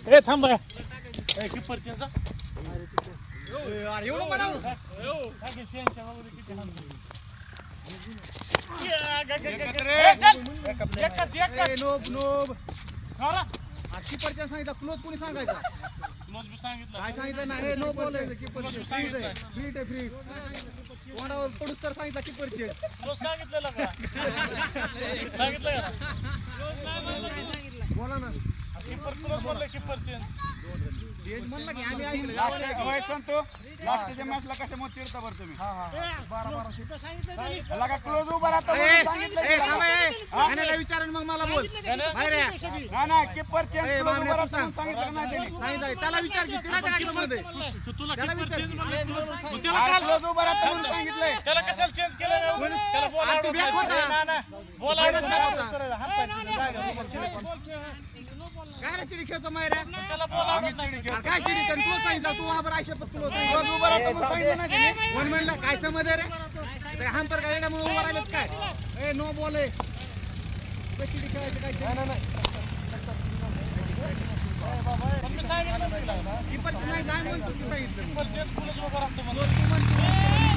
ए थांब बाया ए किपरची जा अरे एवढं बनाव टाके शेंच्या वगैरे किती हात नोब नोब खरा कीपरच्या सांगितलं क्लोज कोणी सांगायचा क्लोज बी सांगितलं काय सांगितलं नाही नो बोलायचं कीपरचे फ्रीट आहे फ्री कोणावर पडूस तर सांगितलं कीपरचे क्लोज सांगितलेलं का सांगितलं का बोला ना किपर क्लोज बोलले किपर चेंज म्हणलं की आम्ही ऐकलं लास्टच्या मॅचला कशामुळे चिडता बरं तुम्ही बारा लगा क्लोज उभा राहता म्हणून सांगितलं विचारण मग मला बोल नाही कीपर चेंज क्लोज उभा राहता म्हणून सांगितलं नाही त्यांनी सांगितलं त्याला विचार की चिडा करायचं मध्ये तुला त्याला विचार क्लोज उभा राहता म्हणून सांगितलंय त्याला कशाला चेंज केलं त्याला काय चिडी खेळतो मायऱ्या आम्ही चिडी खेळतो काय चिडी क्लोज सांगितलं तू बरोबर आयशा क्लोज क्लोज उभा राहता म्हणून सांगितलं नाही त्यांनी कोण म्हणलं काय समज आहे रे हंपर गाड्या म्हणून उभा राहिलेत काय ए नो बोले चिडी खेळायचं काय मी सांगितलं कीपरचं नाही काय म्हणतो तू सांगितलं किपर चेंज क्लोज उभा राहतो म्हणून